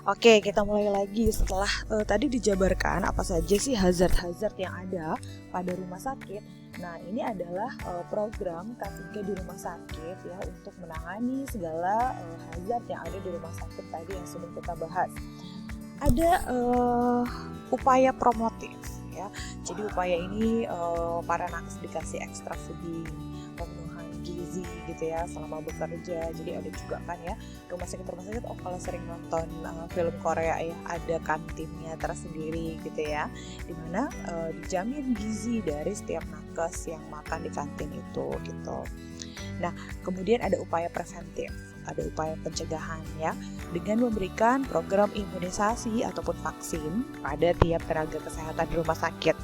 Oke, kita mulai lagi setelah tadi dijabarkan apa saja sih hazard-hazard yang ada pada rumah sakit. Nah, ini adalah program K3 di rumah sakit ya untuk menangani segala hazard yang ada di rumah sakit tadi yang sudah kita bahas. Ada upaya promotif ya. Jadi upaya ini para nakes dikasih ekstra feeding, pemenuhan gizi gitu ya selama bekerja. Jadi ada juga kan ya rumah sakit kalau sering nonton film Korea ya ada kantinnya tersendiri gitu ya, dimana dijamin gizi dari setiap nakes yang makan di kantin itu gitu. Nah, kemudian ada upaya preventif, ada upaya pencegahan ya, dengan memberikan program imunisasi ataupun vaksin pada tiap tenaga kesehatan di rumah sakit.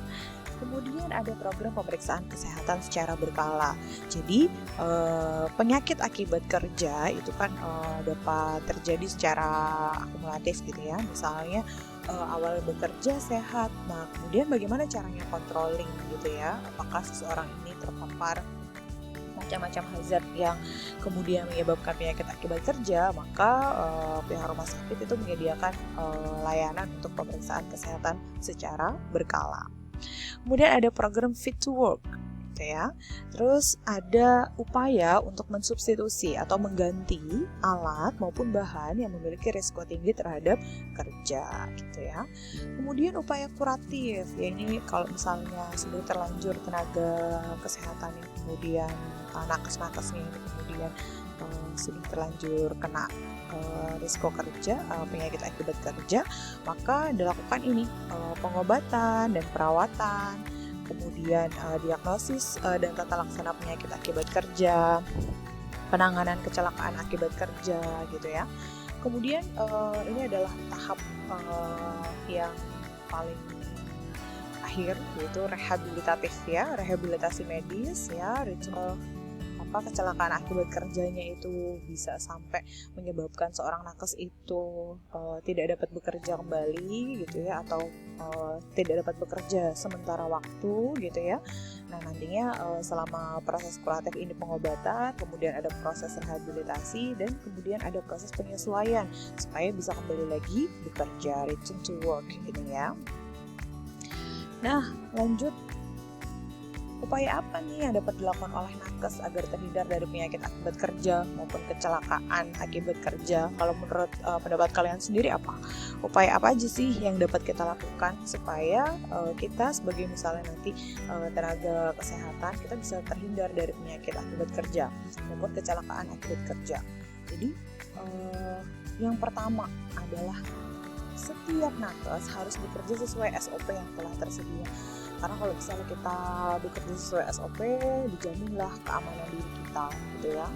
Kemudian ada program pemeriksaan kesehatan secara berkala. Jadi penyakit akibat kerja itu kan dapat terjadi secara akumulatif gitu ya. Misalnya awal bekerja sehat, nah kemudian bagaimana caranya controlling gitu ya, apakah seseorang ini terpapar macam-macam hazard yang kemudian menyebabkan penyakit akibat kerja, maka pihak rumah sakit itu menyediakan layanan untuk pemeriksaan kesehatan secara berkala. Kemudian ada program Fit to Work gitu ya. Terus ada upaya untuk mensubstitusi atau mengganti alat maupun bahan yang memiliki risiko tinggi terhadap kerja gitu ya. Kemudian upaya kuratif, ya ini kalau misalnya sudah terlanjur tenaga kesehatan yang kemudian nakes-nakesnya ini kemudian sudah terlanjur kena risiko kerja, penyakit akibat kerja, maka dilakukan ini pengobatan dan perawatan, kemudian diagnosis dan tata laksana penyakit akibat kerja, penanganan kecelakaan akibat kerja gitu ya. Kemudian ini adalah tahap yang paling akhir, yaitu rehabilitatif ya, rehabilitasi medis ya, kecelakaan akibat kerjanya itu bisa sampai menyebabkan seorang nakes itu tidak dapat bekerja kembali gitu ya, atau tidak dapat bekerja sementara waktu gitu ya. Nah, nantinya selama proses kuratif ini pengobatan, kemudian ada proses rehabilitasi, dan kemudian ada proses penyesuaian supaya bisa kembali lagi bekerja, return to work ini ya. Nah, lanjut, upaya apa nih yang dapat dilakukan oleh nakes agar terhindar dari penyakit akibat kerja maupun kecelakaan akibat kerja? Kalau menurut pendapat kalian sendiri apa? Upaya apa aja sih yang dapat kita lakukan supaya kita sebagai misalnya nanti tenaga kesehatan, kita bisa terhindar dari penyakit akibat kerja maupun kecelakaan akibat kerja? Jadi yang pertama adalah setiap nakes harus bekerja sesuai SOP yang telah tersedia. Karena kalau misalnya kita bekerja sesuai SOP, dijaminlah keamanan diri kita gitu ya.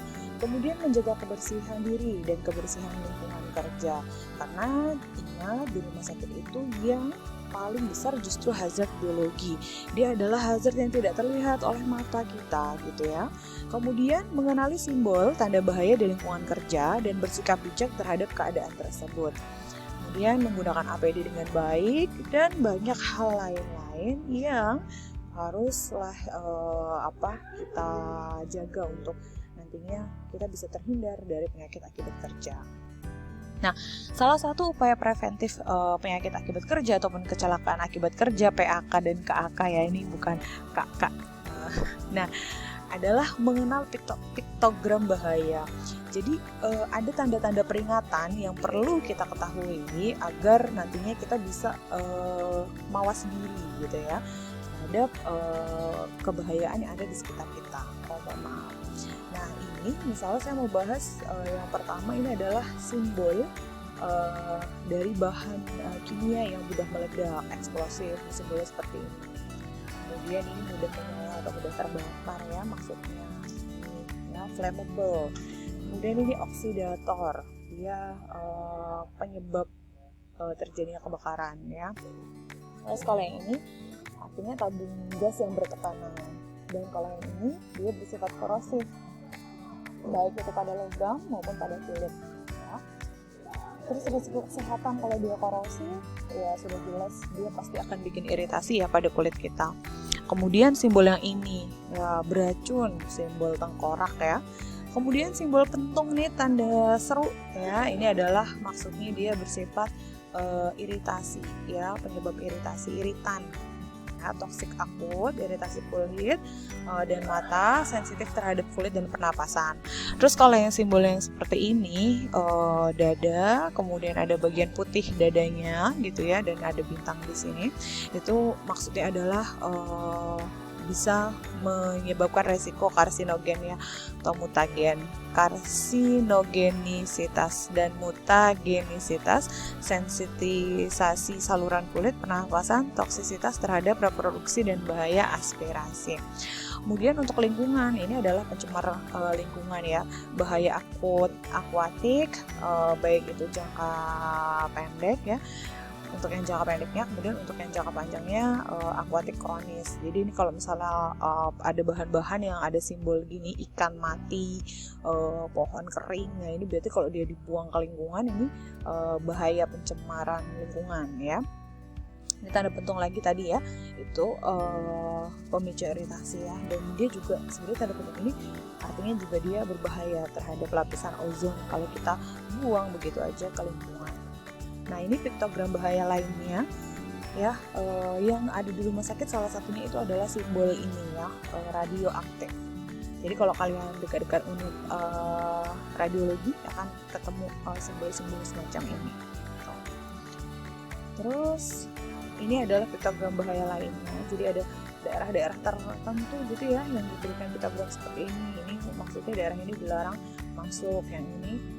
Kemudian menjaga kebersihan diri dan kebersihan lingkungan kerja. Karena ingat, di rumah sakit itu yang paling besar justru hazard biologi. Dia adalah hazard yang tidak terlihat oleh mata kita gitu ya. Kemudian mengenali simbol tanda bahaya di lingkungan kerja dan bersikap bijak terhadap keadaan tersebut. Kemudian menggunakan APD dengan baik dan banyak hal lain-lain yang haruslah kita jaga untuk nantinya kita bisa terhindar dari penyakit akibat kerja. Nah, salah satu upaya preventif penyakit akibat kerja ataupun kecelakaan akibat kerja, PAK dan KAK ya, ini bukan KK. Nah, adalah mengenal piktogram bahaya. Jadi ada tanda-tanda peringatan yang perlu kita ketahui agar nantinya kita bisa mawas diri gitu ya terhadap kebahayaan yang ada di sekitar kita. Maaf. Nah, ini misalnya saya mau bahas yang pertama, ini adalah simbol dari bahan kimia yang mudah meledak, eksplosif, simbolnya seperti ini. Kemudian ini mudah menyala atau mudah terbakar ya, maksudnya ini ya, flammable. Kemudian ini oksidator, dia penyebab terjadinya kebakaran ya. Terus kalau yang ini artinya tabung gas yang bertekanan, dan kalau yang ini dia bersifat korosif, baik itu pada logam maupun pada kulit ya. Terus risiko kesehatan kalau dia korosif ya sudah jelas dia pasti akan bikin iritasi ya pada kulit kita. Kemudian simbol yang ini ya beracun, simbol tengkorak ya. Kemudian simbol pentung nih, tanda seru ya. Ini adalah maksudnya dia bersifat iritasi ya, penyebab iritasi, iritan. Toksik akut, iritasi kulit dan mata, sensitif terhadap kulit dan pernapasan. Terus kalau yang simbol yang seperti ini, dada, kemudian ada bagian putih dadanya gitu ya, dan ada bintang di sini, itu maksudnya adalah bisa menyebabkan resiko karsinogen ya, atau mutagen. Karsinogenisitas dan mutagenisitas, sensitisasi saluran kulit, pernapasan, toksisitas terhadap reproduksi dan bahaya aspirasi. Kemudian untuk lingkungan, ini adalah pencemar lingkungan ya, bahaya akut akuatik, baik itu jangka pendek ya, untuk yang jangka pendeknya, kemudian untuk yang jangka panjangnya akuatik kronis. Jadi ini kalau misalnya ada bahan-bahan yang ada simbol gini, ikan mati, pohon kering, nah ini berarti kalau dia dibuang ke lingkungan ini bahaya pencemaran lingkungan ya. Ini tanda pentung lagi tadi ya, itu pemicu iritasi ya, dan dia juga sebenarnya tanda pentung ini artinya juga dia berbahaya terhadap lapisan ozon kalau kita buang begitu aja ke lingkungan. Nah ini piktogram bahaya lainnya ya, yang ada di rumah sakit, salah satunya itu adalah simbol ini ya, radioaktif. Jadi kalau kalian dekat-dekat unit radiologi akan ketemu simbol-simbol semacam ini. Terus ini adalah piktogram bahaya lainnya. Jadi ada daerah-daerah tertentu gitu ya yang diberikan piktogram seperti ini. Ini maksudnya daerah ini dilarang masuk, yang ini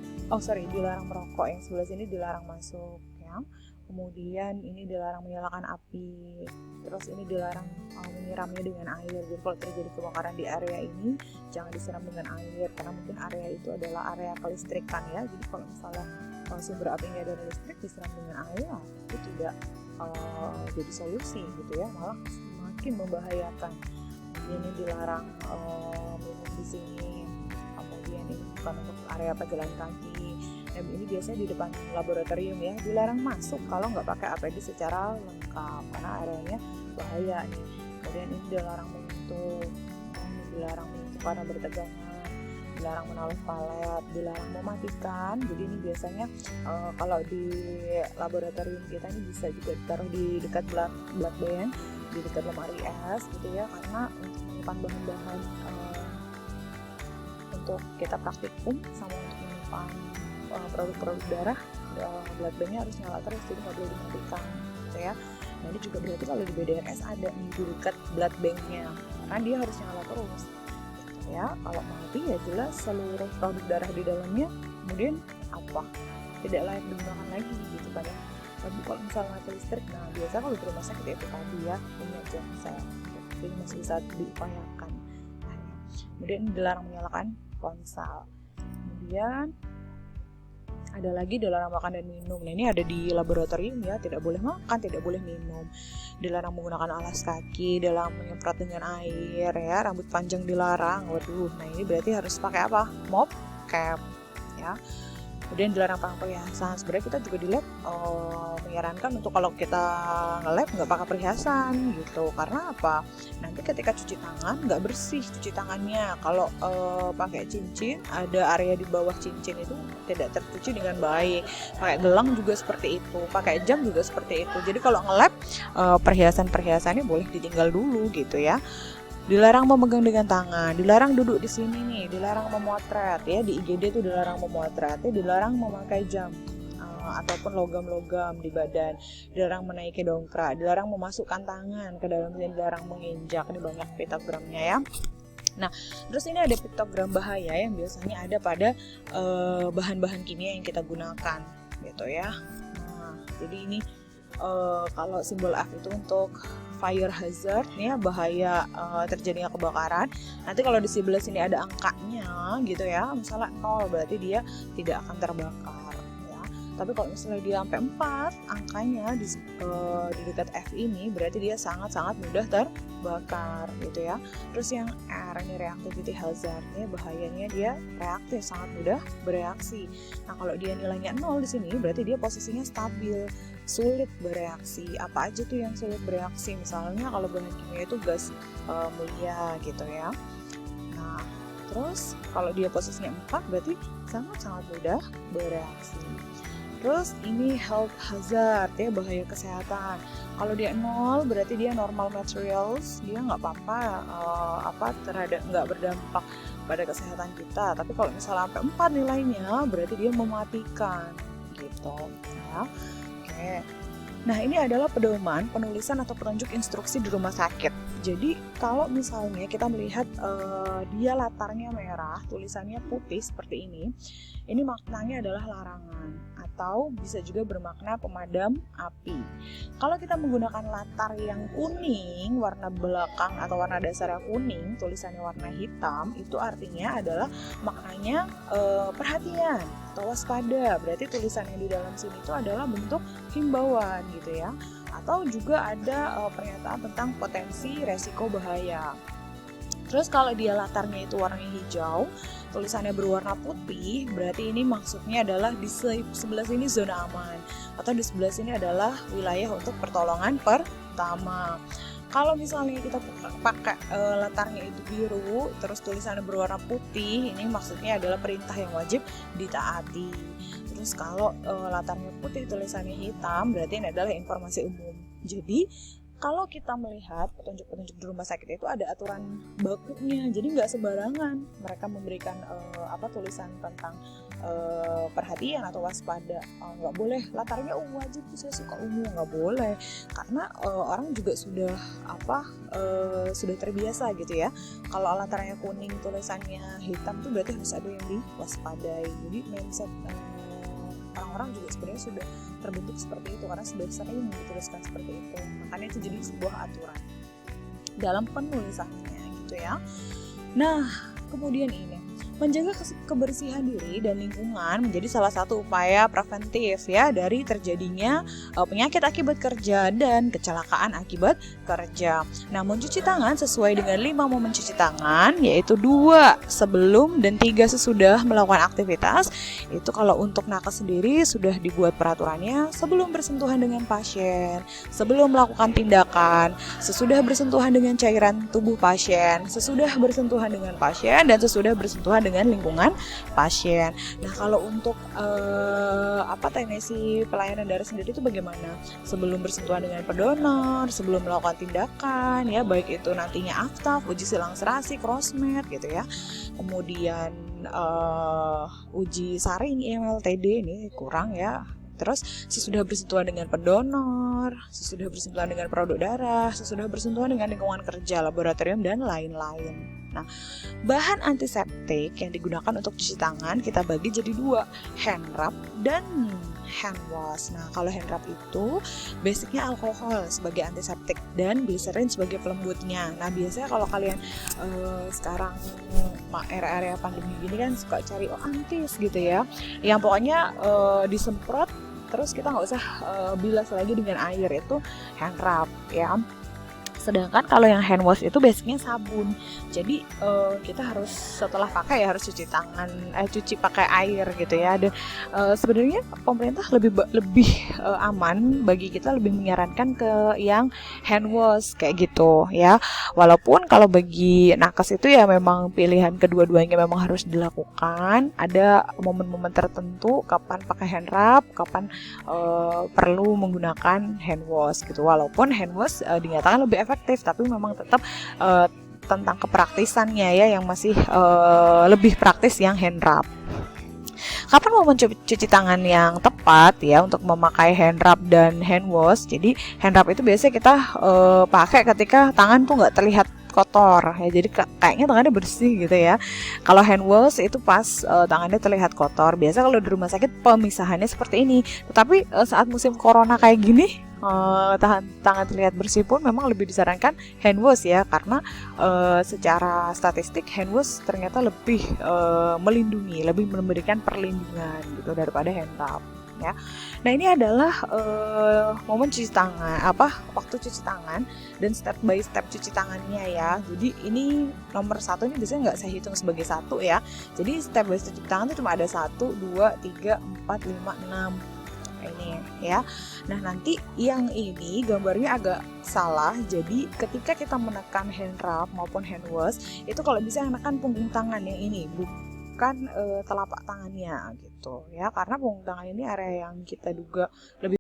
dilarang merokok, yang sebelah sini dilarang masuk ya. Kemudian ini dilarang menyalakan api, terus ini dilarang menyiramnya dengan air. Jadi kalau terjadi kebakaran di area ini jangan disiram dengan air, karena mungkin area itu adalah area kelistrikan ya. Jadi kalau misalnya sumber apinya dari listrik, disiram dengan air itu tidak jadi solusi gitu ya, malah semakin membahayakan. Ini dilarang minum di sini. Kemudian ini bukan untuk area pejalan kaki. Ini biasanya di depan laboratorium ya, dilarang masuk kalau nggak pakai APD secara lengkap karena areanya bahaya nih. Kemudian ini dilarang menyentuh, ini dilarang menyentuh karena bertegangan, dilarang menaruh palet, dilarang mematikan. Jadi ini biasanya kalau di laboratorium kita ini bisa juga ditaruh di dekat blood bank, di dekat lemari es gitu ya, karena untuk menyimpan bahan-bahan untuk kita praktikum sama untuk menyimpan produk-produk darah, blood banknya harus nyala terus, jadi nggak boleh dimatikan gitu ya. Nah ini juga berarti kalau di BDRS ada nih di dekat blood banknya, karena dia harus nyala terus gitu ya. Kalau mati ya jelas seluruh produk darah di dalamnya kemudian tidak layak digunakan lagi gitu kan ya. Tapi kalau misalnya mati listrik, nah biasa kalau di rumah sakit itu tadi ya punya genset, jadi masih bisa diupayakan. Nah, kemudian dilarang menyalakan ponsel. Kemudian ada lagi dilarang makan dan minum. Nah ini ada di laboratorium ya, tidak boleh makan, tidak boleh minum, dilarang menggunakan alas kaki, dilarang menyemprot dengan air ya, rambut panjang dilarang. Waduh, nah ini berarti harus pakai apa? Mop cap ya. Kemudian dilarang pakai perhiasan. Sebenarnya kita juga di lab menyarankan untuk kalau kita nge-lab nggak pakai perhiasan gitu. Karena apa? Nanti ketika cuci tangan nggak bersih cuci tangannya. Kalau pakai cincin, ada area di bawah cincin itu tidak tercuci dengan baik. Pakai gelang juga seperti itu. Pakai jam juga seperti itu. Jadi kalau nge-lab perhiasan-perhiasannya boleh ditinggal dulu gitu ya. Dilarang memegang dengan tangan, dilarang duduk di sini nih, dilarang memotret ya, di IGD itu dilarang memotret, ya, dilarang memakai jam ataupun logam-logam di badan, dilarang menaiki dongkrak, dilarang memasukkan tangan ke dalam sini, dilarang menginjak. Ini banyak piktogramnya ya. Nah, terus ini ada piktogram bahaya yang biasanya ada pada bahan-bahan kimia yang kita gunakan gitu ya. Nah, jadi ini kalau simbol F itu untuk fire hazard ya, bahaya terjadinya kebakaran. Nanti kalau di sebelah sini ada angkanya gitu ya, misalnya 0 berarti dia tidak akan terbakar ya. Tapi kalau misalnya dia sampai 4 angkanya di dekat F ini, berarti dia sangat-sangat mudah terbakar gitu ya. Terus yang R ini reactivity hazard ya, bahayanya dia reaktif, sangat mudah bereaksi. Nah kalau dia nilainya 0 di sini, berarti dia posisinya stabil, sulit bereaksi. Apa aja tuh yang sulit bereaksi? Misalnya kalau bahan kimia itu gas mulia gitu ya. Nah Terus kalau dia posisinya 4 berarti sangat-sangat mudah bereaksi. Terus ini health hazard ya, bahaya kesehatan. Kalau dia 0 berarti dia normal materials, dia nggak apa-apa terhadap, nggak berdampak pada kesehatan kita. Tapi kalau misalnya sampai 4 nilainya berarti dia mematikan gitu ya. Oke. Nah, ini adalah pedoman penulisan atau petunjuk instruksi di rumah sakit. Jadi, kalau misalnya kita melihat dia latarnya merah, tulisannya putih seperti ini maknanya adalah larangan atau bisa juga bermakna pemadam api. Kalau kita menggunakan latar yang kuning, warna belakang atau warna dasarnya kuning, tulisannya warna hitam, itu artinya adalah maknanya perhatian atau waspada. Berarti tulisan yang di dalam sini itu adalah bentuk himbauan gitu ya. Atau juga ada pernyataan tentang potensi resiko bahaya. Terus kalau dia latarnya itu warnanya hijau, tulisannya berwarna putih, berarti ini maksudnya adalah di sebelah sini zona aman, atau di sebelah sini adalah wilayah untuk pertolongan pertama. Kalau misalnya kita pakai latarnya itu biru, terus tulisannya berwarna putih, ini maksudnya adalah perintah yang wajib ditaati. Terus kalau latarnya putih, tulisannya hitam, berarti ini adalah informasi umum. Jadi kalau kita melihat petunjuk-petunjuk di rumah sakit itu ada aturan bakunya, jadi nggak sembarangan mereka memberikan tulisan tentang perhatian atau waspada. Nggak boleh latarnya wajib saya suka ungu, nggak boleh, karena orang juga sudah terbiasa gitu ya. Kalau latarnya kuning tulisannya hitam itu berarti harus ada yang diwaspadai. Jadi mindset orang-orang juga sebenarnya sudah terbentuk seperti itu karena sudah sering dituliskan seperti itu. Makanya itu jadi sebuah aturan dalam penulisannya gitu ya. Nah, kemudian ini menjaga kebersihan diri dan lingkungan menjadi salah satu upaya preventif ya dari terjadinya penyakit akibat kerja dan kecelakaan akibat kerja. Nah, mencuci tangan sesuai dengan 5 momen cuci tangan, yaitu 2 sebelum dan 3 sesudah melakukan aktivitas. Itu kalau untuk nakes sendiri sudah dibuat peraturannya sebelum bersentuhan dengan pasien, sebelum melakukan tindakan, sesudah bersentuhan dengan cairan tubuh pasien, sesudah bersentuhan dengan pasien, dan sesudah bersentuhan dengan lingkungan pasien. Nah, kalau untuk teknisi pelayanan darah sendiri itu bagaimana? Sebelum bersentuhan dengan pendonor, sebelum melakukan tindakan ya, baik itu nantinya aftaf, uji silang serasi, crossmed gitu ya. Kemudian uji saring IMLTD ini kurang ya. Terus sesudah bersentuhan dengan pendonor, sesudah bersentuhan dengan produk darah, sesudah bersentuhan dengan lingkungan kerja, laboratorium, dan lain-lain. Nah, bahan antiseptik yang digunakan untuk cuci tangan kita bagi jadi 2, hand rub dan hand wash. Nah, kalau hand rub itu basicnya alkohol sebagai antiseptik dan glycerin sebagai pelembutnya. Nah, biasanya kalau kalian sekarang area-area pandemi gini kan suka cari antis gitu ya, yang pokoknya disemprot terus kita nggak usah bilas lagi dengan air, itu hand rub ya. Sedangkan kalau yang hand wash itu basicnya sabun. Jadi kita harus setelah pakai ya harus cuci tangan, cuci pakai air gitu ya. Dan sebenarnya pemerintah lebih aman bagi kita, lebih menyarankan ke yang hand wash kayak gitu ya. Walaupun kalau bagi nakes itu ya memang pilihan kedua-duanya memang harus dilakukan. Ada momen-momen tertentu kapan pakai hand rub, kapan perlu menggunakan hand wash gitu. Walaupun hand wash dinyatakan lebih efektif, tapi memang tetap tentang kepraktisannya ya yang masih lebih praktis yang hand rub. Kapan mau mencuci tangan yang tepat ya untuk memakai hand rub dan hand wash? Jadi hand rub itu biasanya kita pakai ketika tangan tuh nggak terlihat kotor ya, jadi kayaknya tangannya bersih gitu ya. Kalau hand wash itu pas tangannya terlihat kotor. Biasa kalau di rumah sakit pemisahannya seperti ini. Tetapi saat musim corona kayak gini, tangan terlihat bersih pun memang lebih disarankan hand wash ya, karena secara statistik hand wash ternyata lebih melindungi, lebih memberikan perlindungan gitu daripada hand rub ya. Nah, ini adalah momen cuci tangan, waktu cuci tangan dan step by step cuci tangannya ya. Jadi ini nomor 1 ini biasanya nggak saya hitung sebagai 1 ya. Jadi step by step cuci tangan itu cuma ada 1, 2, 3, 4, 5, 6 ini. ya. Nah, nanti yang ini gambarnya agak salah. Jadi ketika kita menekan hand rub maupun hand wash, itu kalau bisa menekan punggung tangan yang ini, bukan telapak tangannya gitu ya. Karena punggung tangan ini area yang kita duga lebih